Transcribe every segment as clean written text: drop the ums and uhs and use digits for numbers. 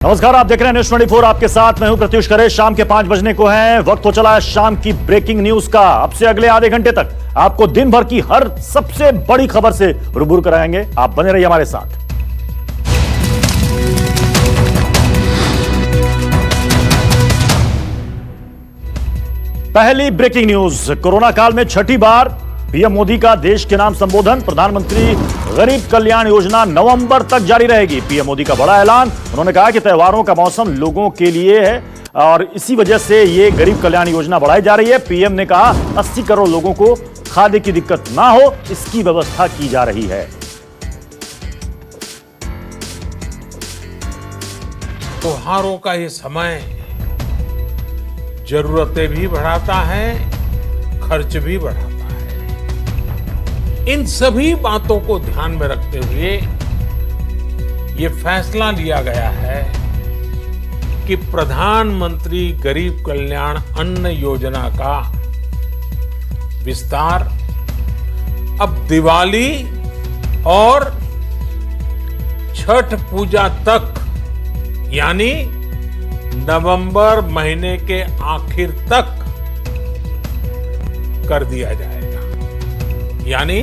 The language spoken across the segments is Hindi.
नमस्कार, आप देख रहे हैं न्यूज 24। आपके साथ मैं हूं प्रत्युष खरे। शाम के 5 बजने को हैं। वक्त हो चला है शाम की ब्रेकिंग न्यूज का। अब से अगले आधे घंटे तक आपको दिन भर की हर सबसे बड़ी खबर से रूबरू कराएंगे। आप बने रहिए हमारे साथ। पहली ब्रेकिंग न्यूज, कोरोना काल में छठी बार पीएम मोदी का देश के नाम संबोधन। प्रधानमंत्री गरीब कल्याण योजना नवंबर तक जारी रहेगी। पीएम मोदी का बड़ा ऐलान। उन्होंने कहा कि त्योहारों का मौसम लोगों के लिए है और इसी वजह से ये गरीब कल्याण योजना बढ़ाई जा रही है। पीएम ने कहा 80 करोड़ लोगों को खाद्य की दिक्कत ना हो, इसकी व्यवस्था की जा रही है। त्योहारों का ये समय जरूरतें भी बढ़ाता है, खर्च भी बढ़ाता है। इन सभी बातों को ध्यान में रखते हुए ये फैसला लिया गया है कि प्रधानमंत्री गरीब कल्याण अन्न योजना का विस्तार अब दिवाली और छठ पूजा तक, यानी नवंबर महीने के आखिर तक कर दिया जाएगा। यानी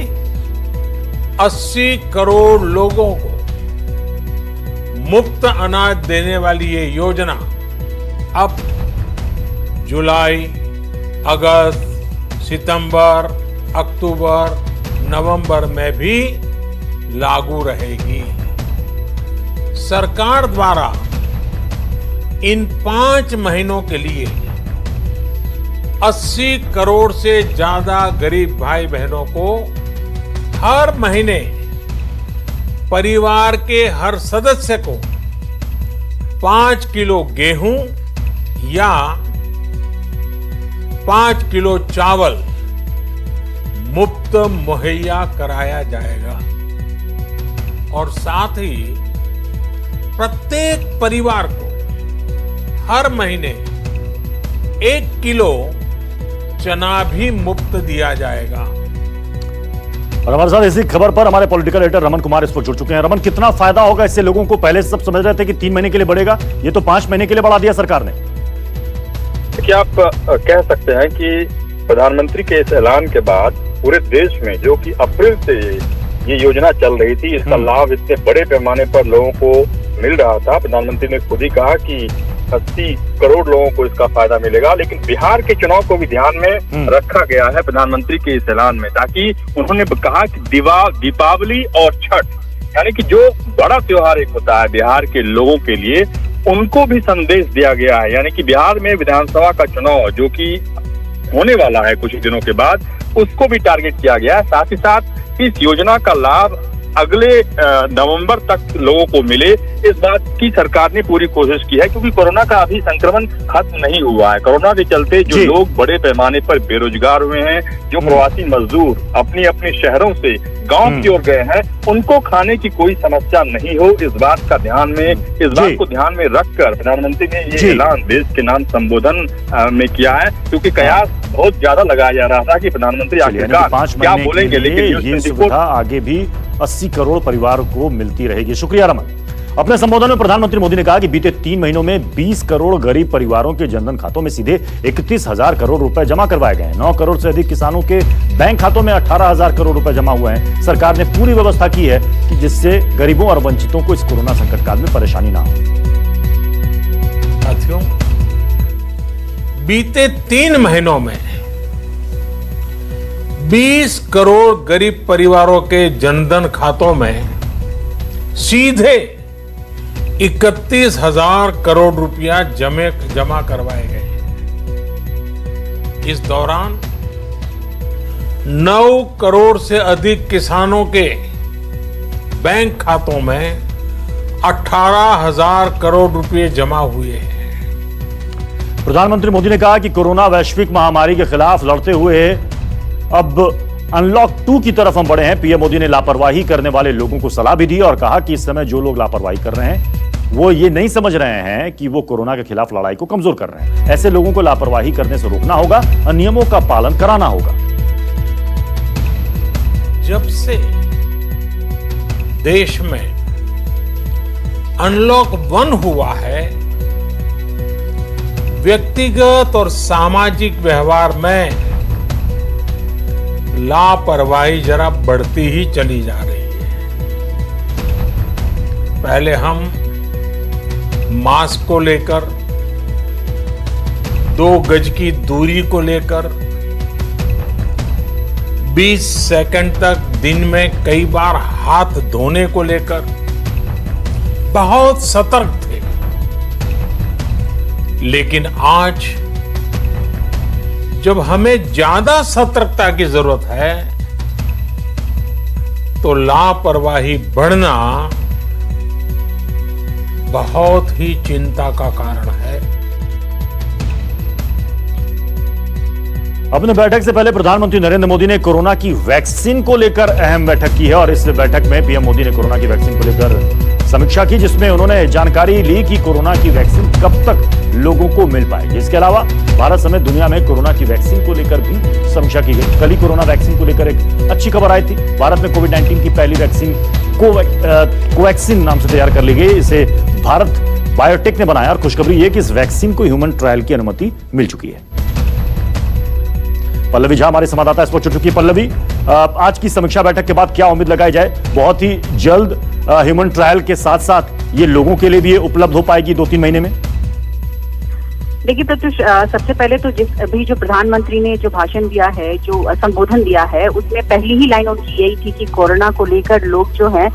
80 करोड़ लोगों को मुफ्त अनाज देने वाली ये योजना अब जुलाई, अगस्त, सितंबर, अक्टूबर, नवंबर में भी लागू रहेगी। सरकार द्वारा इन 5 महीनों के लिए 80 करोड़ से ज्यादा गरीब भाई बहनों को हर महीने परिवार के हर सदस्य को 5 किलो गेहूं या 5 किलो चावल मुफ्त मुहैया कराया जाएगा। और साथ ही प्रत्येक परिवार को हर महीने 1 किलो चना भी मुफ्त दिया जाएगा। और हमारे साथ इसी खबर पर हमारे पॉलिटिकल एडिटर रमन कुमार इस पर जुड़ चुके हैं। रमन, कितना फायदा होगा इससे लोगों को? पहले सब समझ रहे थे कि 3 महीने के लिए बढ़ेगा, ये तो 5 महीने के लिए बढ़ा दिया सरकार ने। देखिए, आप कह सकते हैं कि प्रधानमंत्री के इस ऐलान के बाद पूरे देश में जो कि अप्रैल से ये योजना चल रही थी, इसका लाभ इतने बड़े पैमाने पर लोगों को मिल रहा था। प्रधानमंत्री ने खुद ही कहा कि 80 करोड़ लोगों को इसका फायदा मिलेगा। लेकिन बिहार के चुनाव को भी ध्यान में रखा गया है प्रधानमंत्री के इस ऐलान में, ताकि उन्होंने कहा कि दीपावली और छठ, यानी कि जो बड़ा त्योहार एक होता है बिहार के लोगों के लिए, उनको भी संदेश दिया गया है। यानी कि बिहार में विधानसभा का चुनाव जो कि होने वाला है कुछ दिनों के बाद, उसको भी टारगेट किया गया है। साथ ही साथ इस योजना का लाभ अगले नवंबर तक लोगों को मिले, इस बात की सरकार ने पूरी कोशिश की है। क्योंकि कोरोना का अभी संक्रमण खत्म नहीं हुआ है। कोरोना के चलते जो लोग बड़े पैमाने पर बेरोजगार हुए हैं, जो प्रवासी मजदूर अपनी अपने शहरों से गांव की ओर गए हैं, उनको खाने की कोई समस्या नहीं हो, इस बात का ध्यान में, इस बात को ध्यान में रखकर प्रधानमंत्री ने ये ऐलान देश के नाम संबोधन में किया है। क्योंकि कयास बहुत ज्यादा लगाया जा रहा था कि प्रधानमंत्री आखिरकार क्या बोलेंगे, लेकिन ये सुविधा आगे भी 80 करोड़ परिवार को मिलती रहेगी। शुक्रिया रमन। अपने संबोधन में प्रधानमंत्री मोदी ने कहा कि बीते 3 महीनों में 20 करोड़ गरीब परिवारों के जनधन खातों में सीधे 31,000 करोड़ रुपए जमा करवाए गए हैं। 9 करोड़ से अधिक किसानों के बैंक खातों में 18,000 करोड़ रुपए जमा हुए हैं। सरकार ने पूरी व्यवस्था की है कि जिससे गरीबों और वंचितों को इस कोरोना संकट काल में परेशानी ना हो। साथियों, बीते 3 महीनों में 20 करोड़ गरीब परिवारों के जनधन खातों में सीधे 31,000 करोड़ रुपया जमा करवाए गए। इस दौरान 9 करोड़ से अधिक किसानों के बैंक खातों में 18,000 करोड़ रुपए जमा हुए हैं। प्रधानमंत्री मोदी ने कहा कि कोरोना वैश्विक महामारी के खिलाफ लड़ते हुए अब अनलॉक 2 की तरफ हम बढ़े हैं। पीएम मोदी ने लापरवाही करने वाले लोगों को सलाह भी दी और कहा कि इस समय जो लोग लापरवाही कर रहे हैं वो ये नहीं समझ रहे हैं कि वो कोरोना के खिलाफ लड़ाई को कमजोर कर रहे हैं। ऐसे लोगों को लापरवाही करने से रोकना होगा और नियमों का पालन कराना होगा। जब से देश में अनलॉक 1 हुआ है, व्यक्तिगत और सामाजिक व्यवहार में लापरवाही जरा बढ़ती ही चली जा रही है। पहले हम मास्क को लेकर, 2 गज की दूरी को लेकर 20 सेकंड तक दिन में कई बार हाथ धोने को लेकर बहुत सतर्क थे। लेकिन आज जब हमें ज्यादा सतर्कता की जरूरत है तो लापरवाही बढ़ना बहुत ही चिंता का कारण है। अपने बैठक से पहले प्रधानमंत्री नरेंद्र मोदी ने कोरोना की वैक्सीन को लेकर अहम बैठक की है और इस बैठक में पीएम मोदी ने कोरोना की वैक्सीन को लेकर समीक्षा की, जिसमें उन्होंने जानकारी ली कि कोरोना की वैक्सीन कब तक लोगों को मिल पाएगी। इसके अलावा भारत समेत दुनिया में कोरोना की वैक्सीन को लेकर भी समीक्षा की गई। कल ही कोरोना वैक्सीन को लेकर एक अच्छी खबर आई थी। भारत में कोविड-19 की पहली वैक्सीन कोवैक्सीन नाम से तैयार कर ली गई। इसे भारत बायोटेक ने बनाया और खुशखबरी यह कि इस वैक्सीन को ह्यूमन ट्रायल की अनुमति मिल चुकी है। पल्लवी झा हमारे संवाददाता इस पर जुड़ चुकी है। पल्लवी, आज की समीक्षा बैठक के बाद क्या उम्मीद लगाई जाए? बहुत ही जल्द ह्यूमन ट्रायल के साथ साथ ये लोगों के लिए भी उपलब्ध हो पाएगी 2-3 महीने में? देखिए प्रत्युष, सबसे पहले तो अभी जो प्रधानमंत्री ने जो भाषण दिया है, जो संबोधन दिया है, उसमें पहली ही लाइन उनकी यही थी कि कोरोना को लेकर लोग जो हैं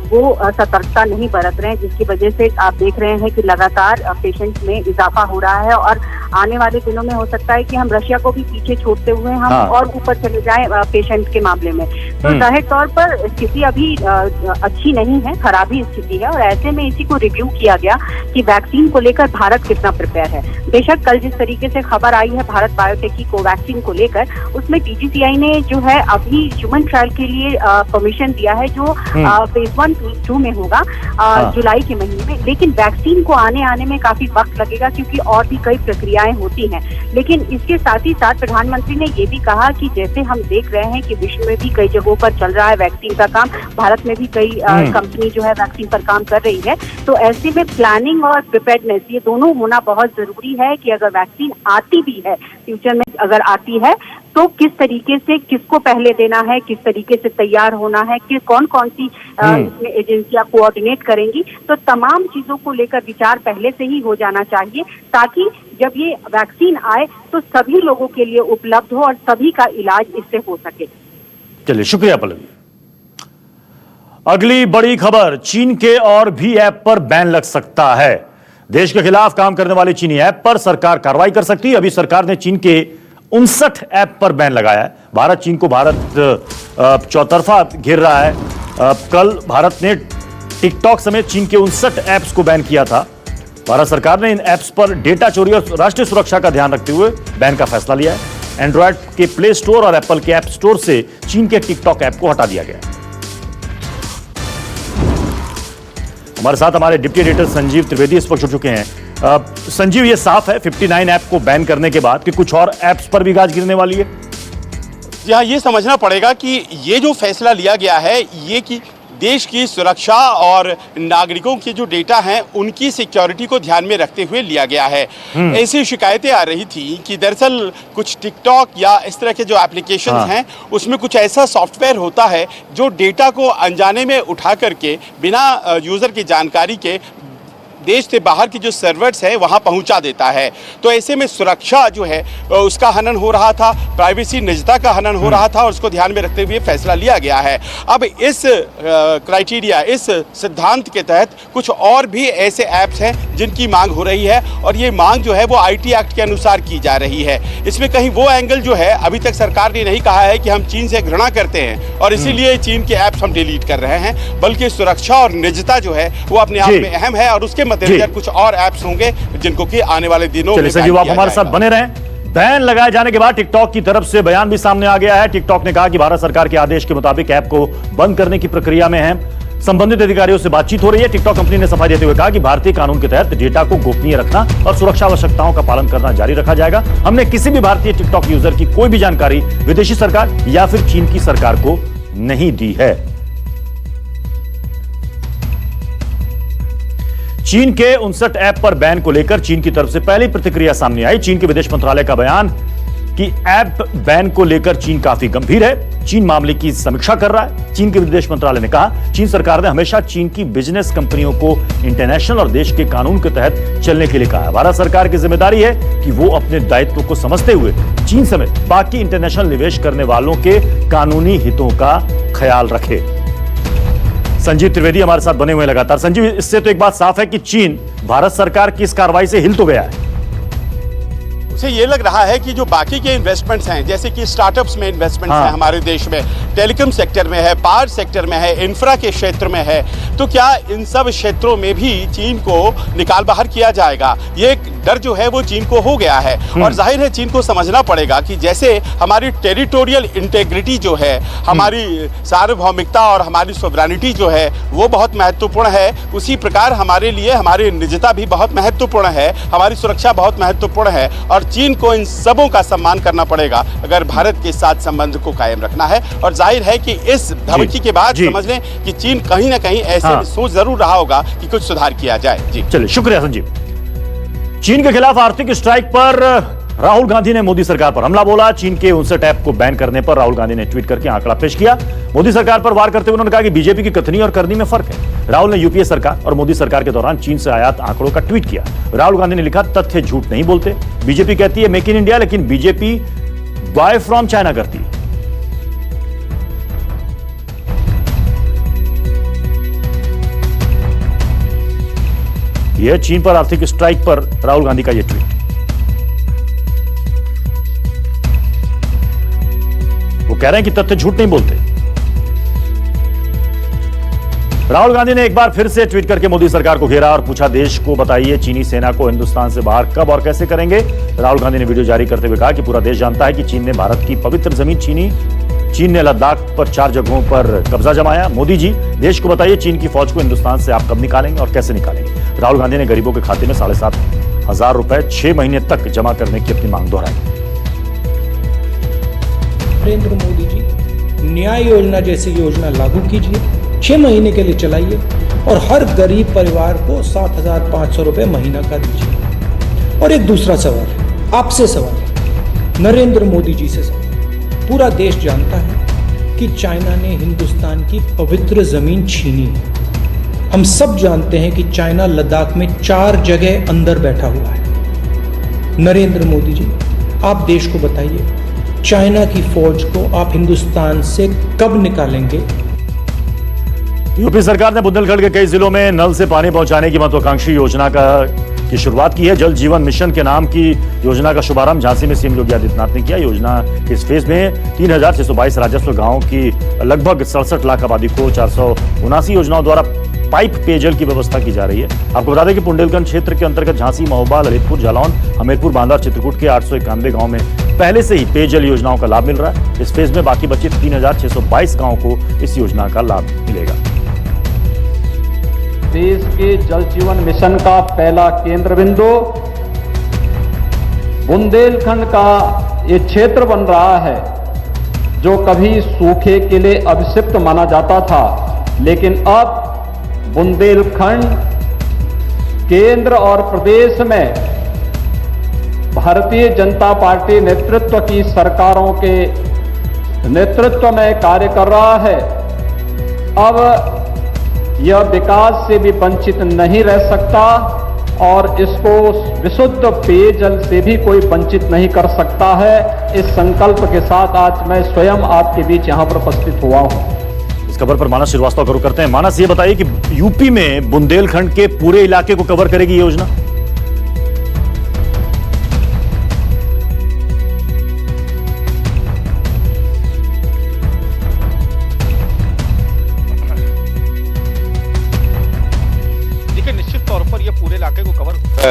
वो सतर्कता नहीं बरत रहे हैं, जिसकी वजह से आप देख रहे हैं कि लगातार पेशेंट में इजाफा हो रहा है और आने वाले दिनों में हो सकता है कि हम रशिया को भी पीछे छोड़ते हुए हम और ऊपर चले जाएं पेशेंट के मामले में। तो जाहिर तौर पर स्थिति अभी अच्छी नहीं है, खराब ही स्थिति है और ऐसे में इसी को रिव्यू किया गया कि वैक्सीन को लेकर भारत कितना प्रिपेयर है। बेशक कल जिस तरीके से खबर आई है भारत बायोटेक की कोवैक्सीन को लेकर, उसमें डीजीसीआई ने जो है अभी ह्यूमन ट्रायल के लिए परमिशन दिया है, जो फेज 1-2 में होगा जुलाई के महीने में। लेकिन वैक्सीन को आने में काफी वक्त लगेगा क्योंकि और भी कई प्रक्रियाएं होती हैं। लेकिन इसके साथ ही साथ प्रधानमंत्री ने ये भी कहा कि जैसे हम देख रहे हैं कि विश्व में भी कई जगहों पर चल रहा है वैक्सीन का काम, भारत में भी कई कंपनी जो है वैक्सीन पर काम कर रही है। तो ऐसे में प्लानिंग और प्रिपेयर्डनेस ये दोनों होना बहुत जरूरी है कि अगर वैक्सीन आती भी है, फ्यूचर में अगर आती है, तो किस तरीके से किसको पहले देना है, किस तरीके से तैयार होना है, कि कौन कौन सी इसमें एजेंसियां कोऑर्डिनेट करेंगी। तो तमाम चीजों को लेकर विचार पहले से ही हो जाना चाहिए ताकि जब ये वैक्सीन आए तो सभी लोगों के लिए उपलब्ध हो और सभी का इलाज इससे हो सके। चलिए, शुक्रिया पल्लवी। अगली बड़ी खबर, चीन के और भी ऐप पर बैन लग सकता है। देश के खिलाफ काम करने वाले चीनी ऐप पर सरकार कार्रवाई कर सकती है। अभी सरकार ने चीन के 59 ऐप पर बैन लगाया है। भारत चीन को चौतरफा घेर रहा है। कल भारत ने टिकटॉक समेत चीन के 59 ऐप्स को बैन किया था। भारत सरकार ने इन ऐप्स पर डेटा चोरी और राष्ट्रीय सुरक्षा का ध्यान रखते हुए बैन का फैसला लिया है। एंड्रॉयड के प्ले स्टोर और एप्पल के ऐप स्टोर से चीन के टिकटॉक ऐप को हटा दिया गया है। हमारे साथ हमारे डिप्टी एडिटर संजीव त्रिवेदी इस पर जुड़ चुके हैं। संजीव, ये साफ है 59 ऐप को बैन करने के बाद कि कुछ और ऐप्स पर भी गाज गिरने वाली है? जी हाँ, ये समझना पड़ेगा कि ये जो फैसला लिया गया है ये कि देश की सुरक्षा और नागरिकों के जो डेटा हैं उनकी सिक्योरिटी को ध्यान में रखते हुए लिया गया है। ऐसी शिकायतें आ रही थी कि दरअसल कुछ टिकटॉक या इस तरह के जो एप्लीकेशंस हैं उसमें कुछ ऐसा सॉफ्टवेयर होता है जो डेटा को अनजाने में उठा करके बिना यूज़र की जानकारी के देश से बाहर की जो सर्वर्स है वहां पहुंचा देता है। तो ऐसे में सुरक्षा जो है उसका हनन हो रहा था, प्राइवेसी निजता का हनन हो रहा था और उसको ध्यान में रखते हुए फैसला लिया गया है। अब इस क्राइटेरिया, इस सिद्धांत के तहत कुछ और भी ऐसे ऐप्स हैं जिनकी मांग हो रही है और ये मांग जो है वो आईटी एक्ट के अनुसार की जा रही है। इसमें कहीं वो एंगल जो है अभी तक सरकार ने नहीं कहा है कि हम चीन से घृणा करते हैं और इसीलिए चीन के ऐप्स हम डिलीट कर रहे हैं, बल्कि सुरक्षा और निजता जो है वो अपने आप में अहम है और उसके मद्देनजर कुछ और ऐप्स होंगे जिनको कि आने वाले दिनों में संजीव, आप हमारे साथ बने रहें। बैन लगाए जाने के बाद टिकटॉक की तरफ से बयान भी सामने आ गया है। टिकटॉक ने कहा कि भारत सरकार के आदेश के मुताबिक ऐप को बंद करने की प्रक्रिया में है। संबंधित अधिकारियों से बातचीत हो रही है। टिकटॉक कंपनी ने सफाई देते हुए कहा कि भारतीय कानून के तहत डेटा को गोपनीय रखना और सुरक्षा आवश्यकताओं का पालन करना जारी रखा जाएगा। हमने किसी भी भारतीय टिकटॉक यूजर की कोई भी जानकारी विदेशी सरकार या फिर चीन की सरकार को नहीं दी है। चीन के 59 ऐप पर बैन को लेकर चीन की तरफ से पहली प्रतिक्रिया सामने आई। चीन के विदेश मंत्रालय का बयान कि ऐप बैन को लेकर चीन काफी गंभीर है। चीन मामले की समीक्षा कर रहा है। चीन के विदेश मंत्रालय ने कहा, चीन सरकार ने हमेशा चीन की बिजनेस कंपनियों को इंटरनेशनल और देश के कानून के तहत चलने के लिए कहा है। भारत सरकार की जिम्मेदारी है कि वो अपने दायित्व को समझते हुए चीन समेत बाकी इंटरनेशनल निवेश करने वालों के कानूनी हितों का ख्याल रखे। संजीव त्रिवेदी हमारे साथ बने हुए लगातार। संजीव, इससे तो एक बात साफ है कि चीन भारत सरकार की इस कार्रवाई से हिल तो गया है। उसे ये लग रहा है कि जो बाकी के इन्वेस्टमेंट्स हैं, जैसे कि स्टार्टअप्स में इन्वेस्टमेंट्स हैं हमारे देश में, टेलीकॉम सेक्टर में है, पावर सेक्टर में है, इंफ्रा के क्षेत्र में है, तो क्या इन सब क्षेत्रों में भी चीन को निकाल बाहर किया जाएगा? ये एक डर जो है वो चीन को हो गया है। और जाहिर है चीन को समझना पड़ेगा कि जैसे हमारी टेरिटोरियल इंटेग्रिटी जो है, हमारी सार्वभौमिकता और हमारी सोवरेनिटी जो है वो बहुत महत्वपूर्ण है, उसी प्रकार हमारे लिए हमारी निजता भी बहुत महत्वपूर्ण है, हमारी सुरक्षा बहुत महत्वपूर्ण है। और चीन को इन सबों का सम्मान करना पड़ेगा अगर भारत के साथ संबंध को कायम रखना है। और जाहिर है कि इस धमकी के बाद समझ लें कि चीन कहीं ना कहीं ऐसे सोच जरूर रहा होगा कि कुछ सुधार किया जाए। जी चलिए, शुक्रिया संजीव। चीन के खिलाफ आर्थिक स्ट्राइक पर राहुल गांधी ने मोदी सरकार पर हमला बोला। चीन के 59 ऐप को बैन करने पर राहुल गांधी ने ट्वीट करके आंकड़ा पेश किया। मोदी सरकार पर वार करते हुए उन्होंने कहा कि बीजेपी की कथनी और करनी में फर्क है। राहुल ने यूपीए सरकार और मोदी सरकार के दौरान चीन से आयात आंकड़ों का ट्वीट किया। राहुल गांधी ने लिखा, तथ्य झूठ नहीं बोलते। बीजेपी कहती है मेक इन इंडिया, लेकिन बीजेपी बाय फ्रॉम चाइना करती है। यह चीन पर आर्थिक स्ट्राइक पर राहुल गांधी का यह ट्वीट। वो कह रहे हैं कि तथ्य झूठ नहीं बोलते। राहुल गांधी ने एक बार फिर से ट्वीट करके मोदी सरकार को घेरा और पूछा, देश को बताइए चीनी सेना को हिंदुस्तान से बाहर कब और कैसे करेंगे। राहुल गांधी ने वीडियो जारी करते हुए कहा कि पूरा देश जानता है कि चीन ने भारत की पवित्र जमीन छीनी। चीन ने लद्दाख पर 4 जगहों पर कब्जा जमाया। मोदी जी, देश को बताइए चीन की फौज को हिंदुस्तान से आप कब निकालेंगे और कैसे निकालेंगे। राहुल गांधी ने गरीबों के खाते में 7,500 रुपए 6 महीने तक जमा करने की अपनी मांग दोहराई। नरेंद्र मोदी जी, न्याय योजना जैसी योजना लागू कीजिए, 6 महीने के लिए चलाइए और हर गरीब परिवार को 7,500 रुपए महीना का दीजिए। और एक दूसरा सवाल, आपसे सवाल, नरेंद्र मोदी जी से सवाल। पूरा देश जानता है कि चाइना ने हिंदुस्तान की पवित्र जमीन छीनी है। हम सब जानते हैं कि चाइना लद्दाख में 4 जगह अंदर बैठा हुआ है। नरेंद्र मोदी जी, आप देश को बताइए, चाइना की फौज को आप हिंदुस्तान से कब निकालेंगे? यूपी सरकार ने बुंदेलखंड के कई जिलों में नल से पानी पहुंचाने की महत्वाकांक्षी योजना की शुरुआत की है। जल जीवन मिशन के नाम की योजना का शुभारंभ झांसी में सीएम योगी आदित्यनाथ ने किया। योजना के इस फेज में 3,622 राजस्व गांवों की लगभग 67 लाख आबादी को 479 योजनाओं द्वारा पाइप पेयजल की व्यवस्था की जा रही है। आपको बता दें कि बुंदेलखंड क्षेत्र के अंतर्गत झांसी, महोबा, ललितपुर, जालौन, हमीरपुर, बांदा और चित्रकूट के 891 गांव में पहले से ही पेयजल योजनाओं का लाभ मिल रहा है। इस फेज में बाकी बचे 3,622 गांवों को इस योजना का लाभ मिलेगा। देश के जल जीवन मिशन का पहला केंद्र बिंदु बुंदेलखंड का ये क्षेत्र बन रहा है, जो कभी सूखे के लिए अभिशिप्त माना जाता था, लेकिन अब बुंदेलखंड केंद्र और प्रदेश में भारतीय जनता पार्टी नेतृत्व की सरकारों के नेतृत्व में कार्य कर रहा है। अब यह विकास से भी वंचित नहीं रह सकता और इसको विशुद्ध पेयजल से भी कोई वंचित नहीं कर सकता है। इस संकल्प के साथ आज मैं स्वयं आपके बीच यहाँ पर उपस्थित हुआ हूँ। इस खबर पर मानस श्रीवास्तव का रुख करते हैं। मानस, ये बताइए कि यूपी में बुंदेलखंड के पूरे इलाके को कवर करेगी ये योजना?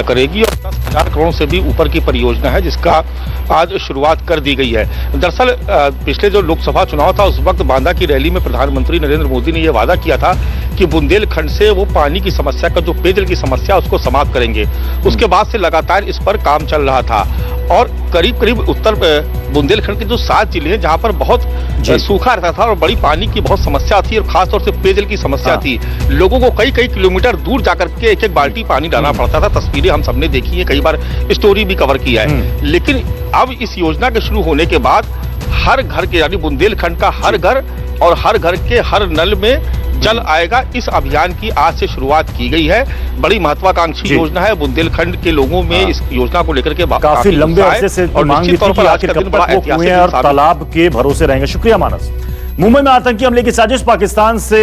करेगी और 10,000 करोड़ से भी ऊपर की परियोजना है जिसका आज शुरुआत कर दी गई है। दरअसल पिछले जो लोकसभा चुनाव था उस वक्त बांदा की रैली में प्रधानमंत्री नरेंद्र मोदी ने यह वादा किया था कि बुंदेलखंड से वो पानी की समस्या का, जो पेयजल की समस्या, उसको समाप्त करेंगे। उसके बाद से लगातार इस पर काम चल रहा था और करीब करीब उत्तर बुंदेलखंड के जो 7 जिले हैं जहां पर बहुत सूखा रहता था और बड़ी पानी की बहुत समस्या थी और खासतौर से पेयजल की समस्या थी। लोगों को कई कई किलोमीटर दूर जाकर के एक एक बाल्टी पानी डालना पड़ता था। तस्वीरें हम सबने देखी है, कई बार स्टोरी भी कवर किया है। लेकिन अब इस योजना के शुरू होने के बाद हर घर के यानी बुंदेलखंड का हर घर और हर घर के हर नल में जल आएगा। इस अभियान की आज से शुरुआत की गई है। बड़ी महत्वाकांक्षी योजना है। बुंदेलखंड के लोगों में इस योजना को लेकर के काफी लंबे अरसे से मांग थी कि आखिर कब तक वो कुएं और तालाब के भरोसे रहेंगे। शुक्रिया मानस। मुंबई में आतंकी हमले की साजिश, पाकिस्तान से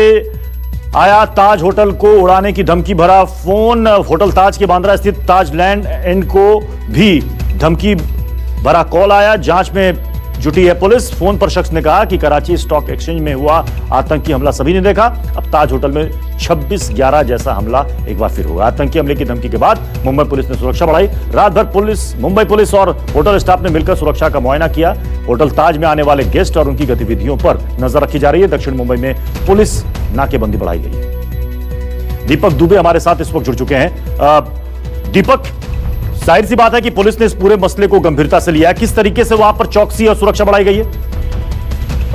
आया ताज होटल को उड़ाने की धमकी भरा फोन। होटल ताज के बांद्रा स्थित ताज लैंड एंड को भी धमकी भरा कॉल आया। जांच में जुटी है पुलिस। फोन पर शख्स ने कहा कि कराची स्टॉक एक्सचेंज में हुआ आतंकी हमला सभी ने देखा। अब ताज होटल में 26/11 जैसा हमला एक बार फिर होगा। आतंकी हमले की धमकी के बाद मुंबई पुलिस ने सुरक्षा बढ़ाई। रात भर मुंबई पुलिस और होटल स्टाफ ने मिलकर सुरक्षा का मुआयना किया। होटल ताज में आने वाले गेस्ट और उनकी गतिविधियों पर नजर रखी जा रही है। दक्षिण मुंबई में पुलिस नाकेबंदी बढ़ाई गई है। दीपक दुबे हमारे साथ इस वक्त जुड़ चुके हैं। दीपक, जाहिर सी बात है कि पुलिस ने इस पूरे मसले को गंभीरता से लिया है। किस तरीके से वहां पर चौकसी और सुरक्षा बढ़ाई गई है?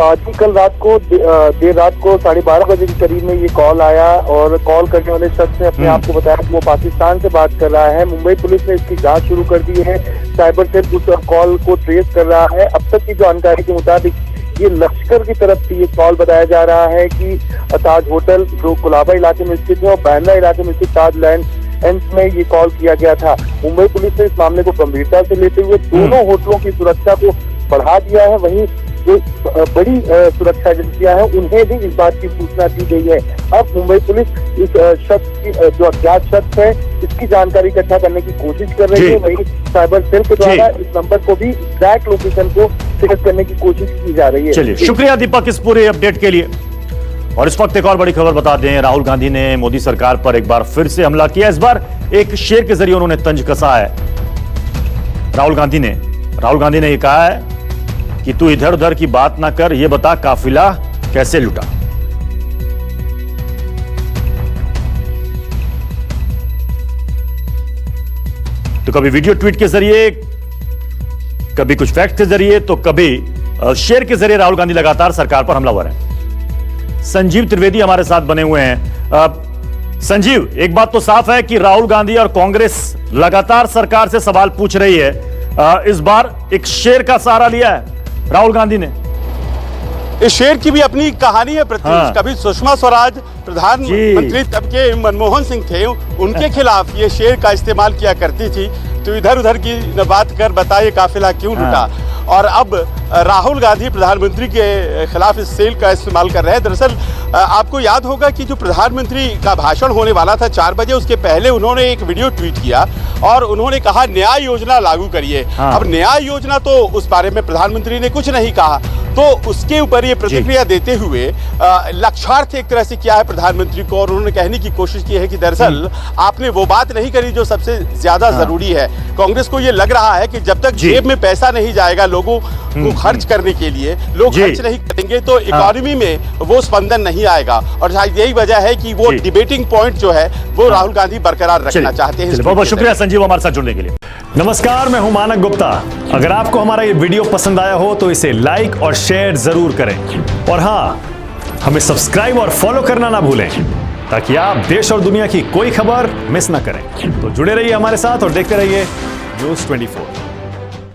जी, कल रात को देर रात को 12:30 बजे के करीब में ये कॉल आया और कॉल करने वाले शख्स ने अपने आप को बताया कि वो पाकिस्तान से बात कर रहा है। मुंबई पुलिस ने इसकी जांच शुरू कर दी है। साइबर सेल उस कॉल को ट्रेस कर रहा है। अब तक की जानकारी के मुताबिक ये लश्कर की तरफ से ये कॉल बताया जा रहा है कि ताज होटल जो कुलाबा इलाके में स्थित है और बांद्रा इलाके में स्थित ताज लैंड एंड में ये कॉल किया गया था। मुंबई पुलिस ने इस मामले को गंभीरता से लेते हुए दोनों होटलों की सुरक्षा को बढ़ा दिया है। वहीं जो बड़ी सुरक्षा एजेंसियां हैं उन्हें भी इस बात की सूचना दी गई है। अब मुंबई पुलिस इस शख्स की जो अज्ञात शख्स है इसकी जानकारी इकट्ठा करने की कोशिश कर रही है। वहीं साइबर सेल के द्वारा इस नंबर को भी एग्जैक्ट लोकेशन को ट्रेस करने की कोशिश की जा रही है। चलिए, शुक्रिया दीपक इस पूरे अपडेट के लिए। और इस वक्त एक और बड़ी खबर बता दें, राहुल गांधी ने मोदी सरकार पर एक बार फिर से हमला किया। इस बार एक शेर के जरिए उन्होंने तंज कसा है। राहुल गांधी ने यह कहा है कि तू इधर उधर की बात ना कर, यह बता काफिला कैसे लुटा। तो कभी वीडियो ट्वीट के जरिए, कभी कुछ फैक्ट के जरिए, तो कभी शेर के जरिए राहुल गांधी लगातार सरकार पर हमलावर हैं। संजीव त्रिवेदी हमारे साथ बने हुए हैं। संजीव, एक बात तो साफ है कि राहुल गांधी और कांग्रेस लगातार सरकार से सवाल पूछ रही है। इस बार एक शेर का सहारा लिया है राहुल गांधी ने। इस शेर की भी अपनी कहानी है पृथ्वी। कभी सुषमा स्वराज प्रधानमंत्री तब के मनमोहन सिंह थे, उनके खिलाफ ये शेर का इस्तेमाल किया करती थी। तो इधर उधर की बात कर बताइए काफिला क्यों लुटा। और अब राहुल गांधी प्रधानमंत्री के खिलाफ इस शेर का इस्तेमाल कर रहे हैं। दरअसल आपको याद होगा कि जो प्रधानमंत्री का भाषण होने वाला था 4 बजे, उसके पहले उन्होंने एक वीडियो ट्वीट किया और उन्होंने कहा न्याय योजना लागू करिए। अब न्याय योजना तो उस बारे में प्रधानमंत्री ने कुछ नहीं कहा, तो उसके ऊपर ये प्रतिक्रिया देते हुए लक्ष्यार्थ एक तरह से किया है प्रधानमंत्री को। और उन्होंने कहने की कोशिश की है कि दरअसल आपने वो बात नहीं करी जो सबसे ज्यादा जरूरी है। कांग्रेस को ये लग रहा है कि जब तक जेब में पैसा नहीं जाएगा लोगों को खर्च करने के लिए, लोग खर्च नहीं करेंगे तो इकोनॉमी में वो स्पंदन नहीं आएगा। और शायद यही वजह है कि वो डिबेटिंग पॉइंट जो है वो राहुल गांधी बरकरार रखना चाहते हैं। बहुत बहुत शुक्रिया संजीव हमारे साथ जुड़ने के लिए। नमस्कार, मैं हूं मानक गुप्ता। अगर आपको हमारा ये वीडियो पसंद आया हो तो इसे लाइक और शेयर जरूर करें। और हाँ, हमें सब्सक्राइब और फॉलो करना ना भूलें ताकि आप देश और दुनिया की कोई खबर मिस ना करें। तो जुड़े रहिए हमारे साथ और देखते रहिए न्यूज़ 24।